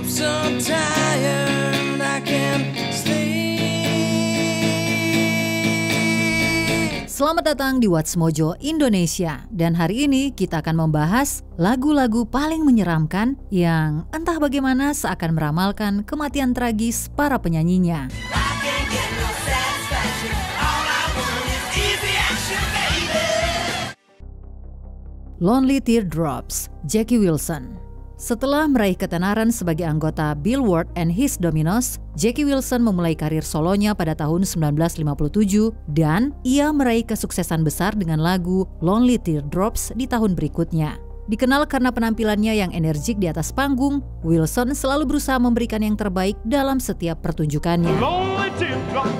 so tired I can't sleep. Selamat datang di What's Mojo Indonesia. Dan hari ini kita akan membahas lagu-lagu paling menyeramkan yang entah bagaimana seakan meramalkan kematian tragis para penyanyinya. Lonely Teardrops, Jackie Wilson. Setelah meraih ketenaran sebagai anggota Billboard and His Dominos, Jackie Wilson memulai karir solonya pada tahun 1957 dan ia meraih kesuksesan besar dengan lagu Lonely Teardrops di tahun berikutnya. Dikenal karena penampilannya yang energik di atas panggung, Wilson selalu berusaha memberikan yang terbaik dalam setiap pertunjukannya. Lonely teardrops,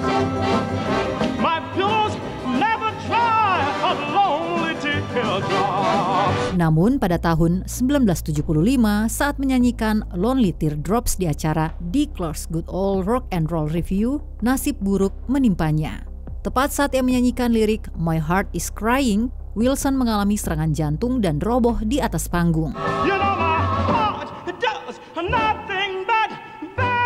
my pillows never dry, a lonely teardrops. Namun pada tahun 1975 saat menyanyikan Lonely Teardrops di acara The Clark's Good Old Rock and Roll Review, nasib buruk menimpanya. Tepat saat ia menyanyikan lirik My Heart is Crying, Wilson mengalami serangan jantung dan roboh di atas panggung. You know my heart does nothing but cry.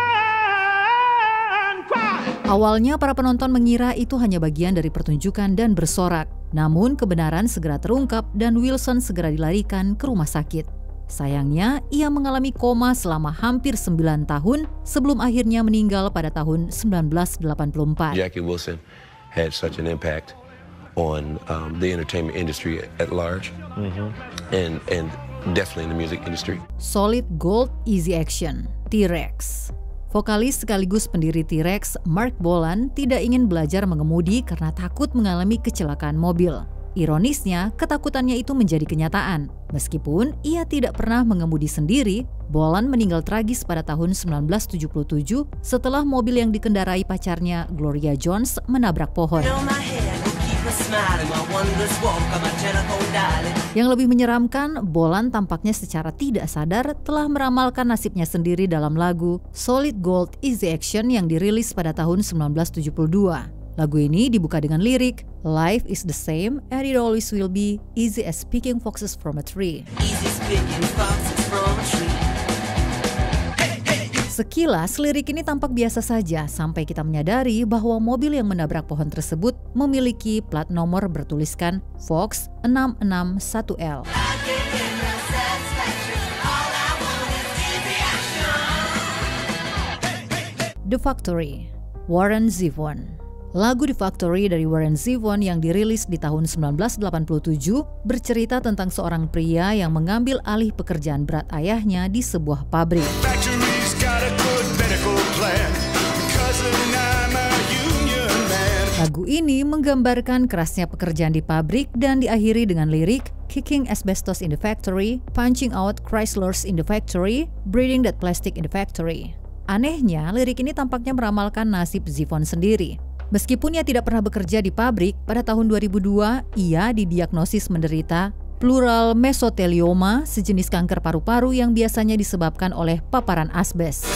Awalnya para penonton mengira itu hanya bagian dari pertunjukan dan bersorak. Namun kebenaran segera terungkap dan Wilson segera dilarikan ke rumah sakit. Sayangnya, ia mengalami koma selama hampir 9 tahun sebelum akhirnya meninggal pada tahun 1984. Jackie Wilson had such an impact on the entertainment industry at large, and definitely in the music industry. Solid Gold Easy Action, T-Rex. Vokalis sekaligus pendiri T-Rex, Mark Bolan, tidak ingin belajar mengemudi karena takut mengalami kecelakaan mobil. Ironisnya, ketakutannya itu menjadi kenyataan. Meskipun ia tidak pernah mengemudi sendiri, Bolan meninggal tragis pada tahun 1977 setelah mobil yang dikendarai pacarnya, Gloria Jones, menabrak pohon. Yang lebih menyeramkan, Bolan tampaknya secara tidak sadar telah meramalkan nasibnya sendiri dalam lagu Solid Gold Easy Action yang dirilis pada tahun 1972. Lagu ini dibuka dengan lirik, Life is the same and it always will be, easy as picking foxes from a tree. Sekilas, lirik ini tampak biasa saja sampai kita menyadari bahwa mobil yang menabrak pohon tersebut memiliki plat nomor bertuliskan Fox 661L. The Factory, Warren Zevon. Lagu The Factory dari Warren Zevon yang dirilis di tahun 1987 bercerita tentang seorang pria yang mengambil alih pekerjaan berat ayahnya di sebuah pabrik. Lagu ini menggambarkan kerasnya pekerjaan di pabrik dan diakhiri dengan lirik Kicking asbestos in the factory, punching out Chryslers in the factory, breathing that plastic in the factory. Anehnya, lirik ini tampaknya meramalkan nasib Zevon sendiri. Meskipun ia tidak pernah bekerja di pabrik, pada tahun 2002 ia didiagnosis menderita pleural mesotelioma, sejenis kanker paru-paru yang biasanya disebabkan oleh paparan asbes.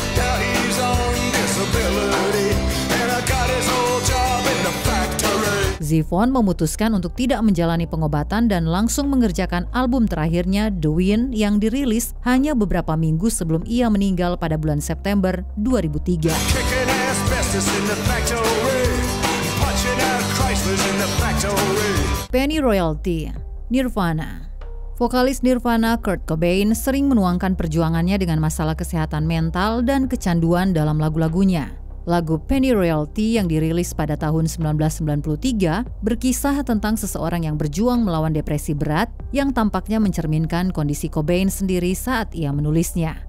Zevon memutuskan untuk tidak menjalani pengobatan dan langsung mengerjakan album terakhirnya The Wind yang dirilis hanya beberapa minggu sebelum ia meninggal pada bulan September 2003. Penny Royalty, Nirvana. Vokalis Nirvana Kurt Cobain sering menuangkan perjuangannya dengan masalah kesehatan mental dan kecanduan dalam lagu-lagunya. Lagu Penny Royalty yang dirilis pada tahun 1993 berkisah tentang seseorang yang berjuang melawan depresi berat yang tampaknya mencerminkan kondisi Cobain sendiri saat ia menulisnya.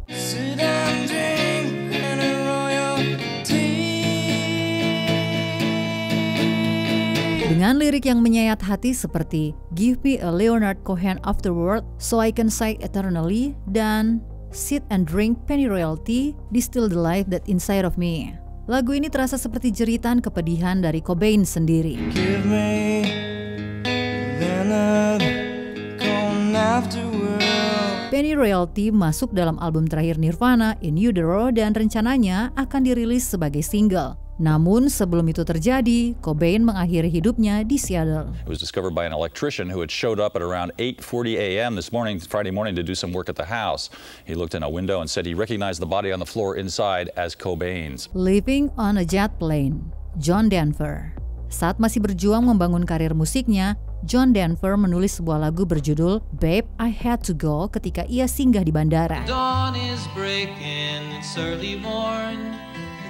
Dengan lirik yang menyayat hati seperti Give me a Leonard Cohen afterward so I can sigh eternally dan Sit and drink Penny Royalty, distill the life that inside of me. Lagu ini terasa seperti jeritan kepedihan dari Cobain sendiri. Give me Leonard Cohen afterward. Penny Royalty masuk dalam album terakhir Nirvana, In Utero, dan rencananya akan dirilis sebagai single. Namun sebelum itu terjadi, Cobain mengakhiri hidupnya di Seattle. It was discovered by an electrician who had showed up at around 8:40 a.m. this morning, Friday morning, to do some work at the house. He looked in a window and said he recognized the body on the floor inside as Cobain's. Living on a Jet Plane, John Denver. Saat masih berjuang membangun karir musiknya, John Denver menulis sebuah lagu berjudul Babe, I Had to Go ketika ia singgah di bandara. Dawn is breaking, it's early morn.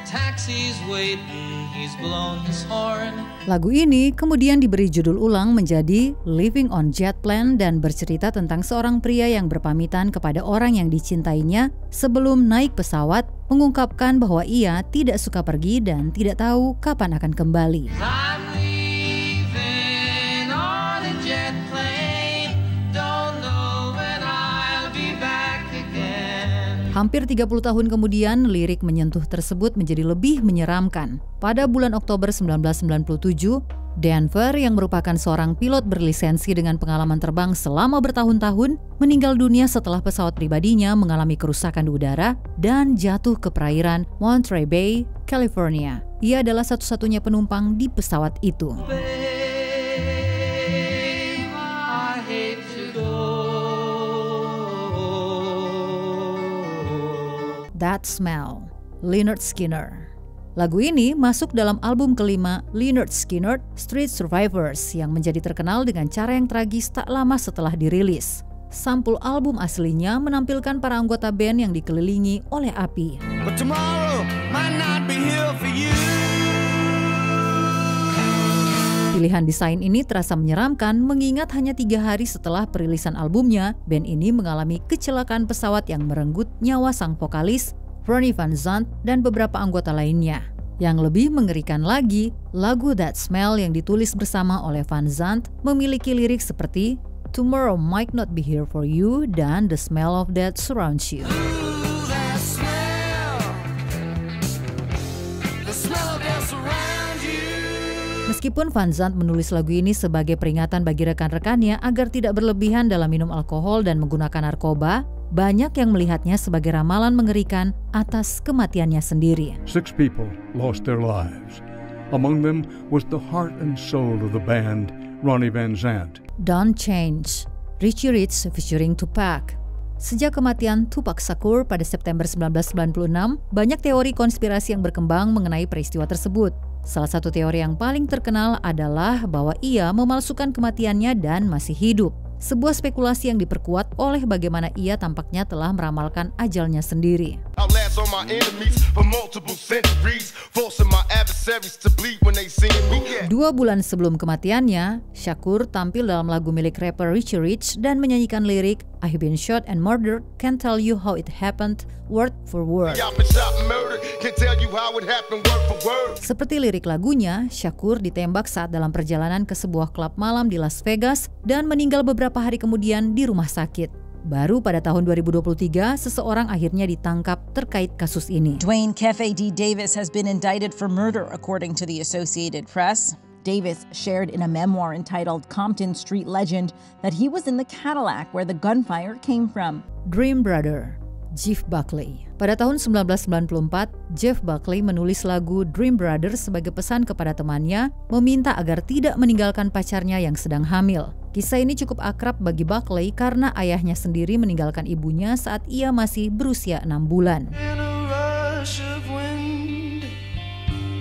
The taxi's waiting, he's blown his horn. Lagu ini kemudian diberi judul ulang menjadi Living on Jet Plane dan bercerita tentang seorang pria yang berpamitan kepada orang yang dicintainya sebelum naik pesawat, mengungkapkan bahwa ia tidak suka pergi dan tidak tahu kapan akan kembali. I'm leaving on a jet plane, don't know when I'll be back again. Hampir 30 tahun kemudian, lirik menyentuh tersebut menjadi lebih menyeramkan. Pada bulan Oktober 1997, Denver yang merupakan seorang pilot berlisensi dengan pengalaman terbang selama bertahun-tahun meninggal dunia setelah pesawat pribadinya mengalami kerusakan di udara dan jatuh ke perairan Monterey Bay, California. Ia adalah satu-satunya penumpang di pesawat itu. Babe, I hate to go. That Smell, Lynyrd Skynyrd. Lagu ini masuk dalam album kelima Lynyrd Skynyrd, Street Survivors, yang menjadi terkenal dengan cara yang tragis tak lama setelah dirilis. Sampul album aslinya menampilkan para anggota band yang dikelilingi oleh api. But tomorrow might not be here for you. Pilihan desain ini terasa menyeramkan mengingat hanya 3 hari setelah perilisan albumnya, band ini mengalami kecelakaan pesawat yang merenggut nyawa sang vokalis, Ronnie Van Zant, dan beberapa anggota lainnya. Yang lebih mengerikan lagi, lagu That Smell yang ditulis bersama oleh Van Zant memiliki lirik seperti Tomorrow might not be here for you dan The smell of death surrounds you. Ooh, that smell. The smell of death surrounds you. Meskipun Van Zant menulis lagu ini sebagai peringatan bagi rekan-rekannya agar tidak berlebihan dalam minum alkohol dan menggunakan narkoba, banyak yang melihatnya sebagai ramalan mengerikan atas kematiannya sendiri. 6 people lost their lives. Among them was the heart and soul of the band, Ronnie Van Zant. Don't Change, Richie Rich featuring Tupac. Sejak kematian Tupac Shakur pada September 1996, banyak teori konspirasi yang berkembang mengenai peristiwa tersebut. Salah satu teori yang paling terkenal adalah bahwa ia memalsukan kematiannya dan masih hidup. Sebuah spekulasi yang diperkuat oleh bagaimana ia tampaknya telah meramalkan ajalnya sendiri. On my enemies for multiple centuries, forcing my adversaries to bleed when they see me. 2 bulan sebelum kematiannya, Shakur tampil dalam lagu milik rapper Richie Rich dan menyanyikan lirik I've been shot and murdered, can't tell you how it happened, word for word. I've been shot and murdered, can't tell you how it happened, word for word. Seperti lirik lagunya, Shakur ditembak saat dalam perjalanan ke sebuah klub malam di Las Vegas dan meninggal beberapa hari kemudian di rumah sakit. Baru pada tahun 2023, seseorang akhirnya ditangkap terkait kasus ini. Dwayne Kefe D. Davis has been indicted for murder, according to the Associated Press. Davis shared in a memoir entitled Compton Street Legend that he was in the Cadillac where the gunfire came from. Dream Brother, Jeff Buckley. Pada tahun 1994, Jeff Buckley menulis lagu Dream Brother sebagai pesan kepada temannya, meminta agar tidak meninggalkan pacarnya yang sedang hamil. Kisah ini cukup akrab bagi Buckley karena ayahnya sendiri meninggalkan ibunya saat ia masih berusia 6 bulan. In a rush of wind,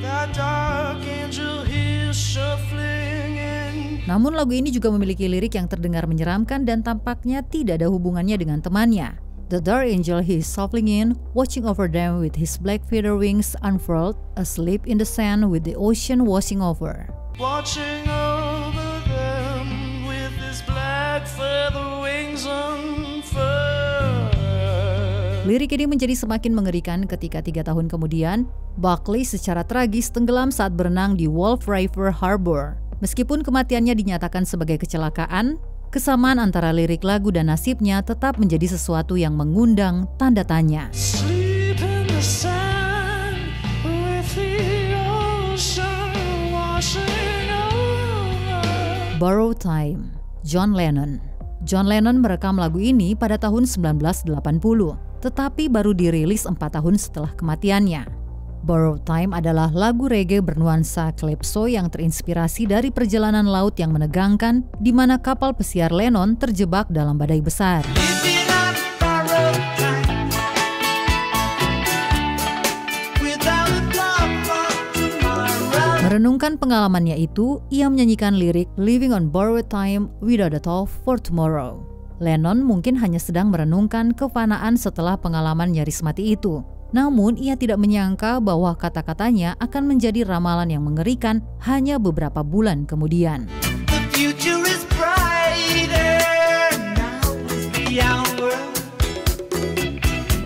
that dark angel is shuffling in. Namun lagu ini juga memiliki lirik yang terdengar menyeramkan dan tampaknya tidak ada hubungannya dengan temannya. The dark angel he is shuffling in, watching over them with his black feather wings unfurled, asleep in the sand with the ocean washing over. Watching over them with his black feather wings unfurled. Lirik ini menjadi semakin mengerikan ketika 3 tahun kemudian, Buckley secara tragis tenggelam saat berenang di Wolf River Harbor. Meskipun kematiannya dinyatakan sebagai kecelakaan, kesamaan antara lirik lagu dan nasibnya tetap menjadi sesuatu yang mengundang tanda tanya. Sleep in the sand with the ocean washing over. Borrowed Time, John Lennon. John Lennon merekam lagu ini pada tahun 1980, tetapi baru dirilis 4 tahun setelah kematiannya. Borrowed Time adalah lagu reggae bernuansa calypso yang terinspirasi dari perjalanan laut yang menegangkan di mana kapal pesiar Lennon terjebak dalam badai besar. Merenungkan pengalamannya itu, ia menyanyikan lirik Living on Borrowed Time without a thought for tomorrow. Lennon mungkin hanya sedang merenungkan kefanaan setelah pengalaman nyaris mati itu. Namun, ia tidak menyangka bahwa kata-katanya akan menjadi ramalan yang mengerikan hanya beberapa bulan kemudian.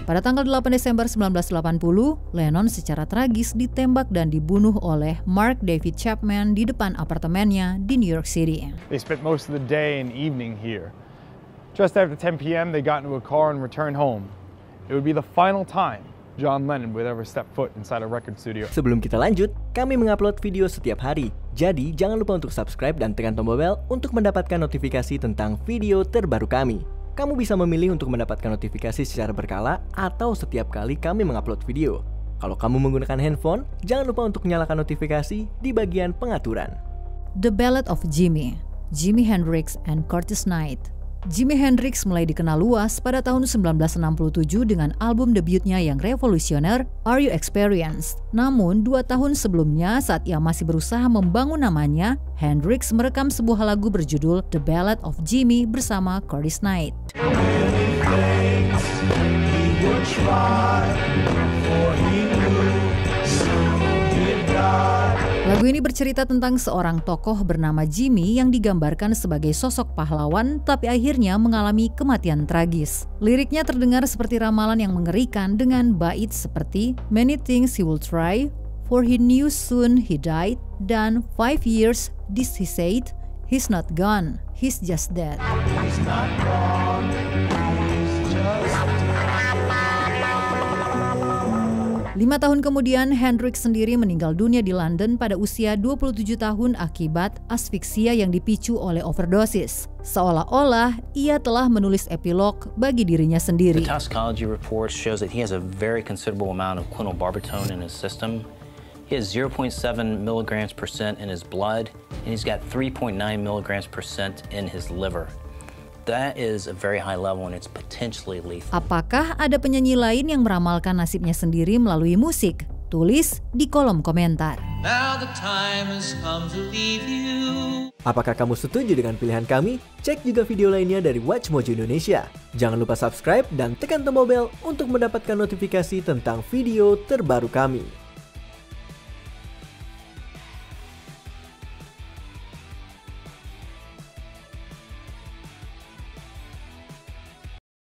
Pada tanggal 8 Desember 1980, Lennon secara tragis ditembak dan dibunuh oleh Mark David Chapman di depan apartemennya di New York City. They spent most of the day and evening here. Just after 10 p.m., they got into a car and returned home. It would be the final time John Lennon would ever step foot inside a record studio. Sebelum kita lanjut, kami mengupload video setiap hari. Jadi, jangan lupa untuk subscribe dan tekan tombol bel untuk mendapatkan notifikasi tentang video terbaru kami. Kamu bisa memilih untuk mendapatkan notifikasi secara berkala atau setiap kali kami mengupload video. Kalau kamu menggunakan handphone, jangan lupa untuk nyalakan notifikasi di bagian pengaturan. The Ballad of Jimi, Jimi Hendrix and Curtis Knight. Jimi Hendrix mulai dikenal luas pada tahun 1967 dengan album debutnya yang revolusioner, Are You Experienced? Namun, 2 tahun sebelumnya saat ia masih berusaha membangun namanya, Hendrix merekam sebuah lagu berjudul The Ballad of Jimi bersama Curtis Knight. Lagu ini bercerita tentang seorang tokoh bernama Jimi yang digambarkan sebagai sosok pahlawan tapi akhirnya mengalami kematian tragis. Liriknya terdengar seperti ramalan yang mengerikan dengan bait seperti Many things he will try, for he knew soon he died, dan 5 years this he said, he's not gone, he's just dead. He's not gone, he's just dead. 5 tahun kemudian, Hendrix sendiri meninggal dunia di London pada usia 27 tahun akibat asfiksia yang dipicu oleh overdosis. Seolah-olah ia telah menulis epilog bagi dirinya sendiri. The toxicology report shows that he has a very considerable amount of clinolbarbital in his system. He has 0.7 milligrams per cent in his blood, and he's got 3.9 milligrams per cent in his liver. That is a very high level and it's potentially lethal. Apakah ada penyanyi lain yang meramalkan nasibnya sendiri melalui musik? Tulis di kolom komentar. Now the time has come to leave you. Apakah kamu setuju dengan pilihan kami? Cek juga video lainnya dari Watch Mojo Indonesia. Jangan lupa subscribe dan tekan tombol bel untuk mendapatkan notifikasi tentang video terbaru kami.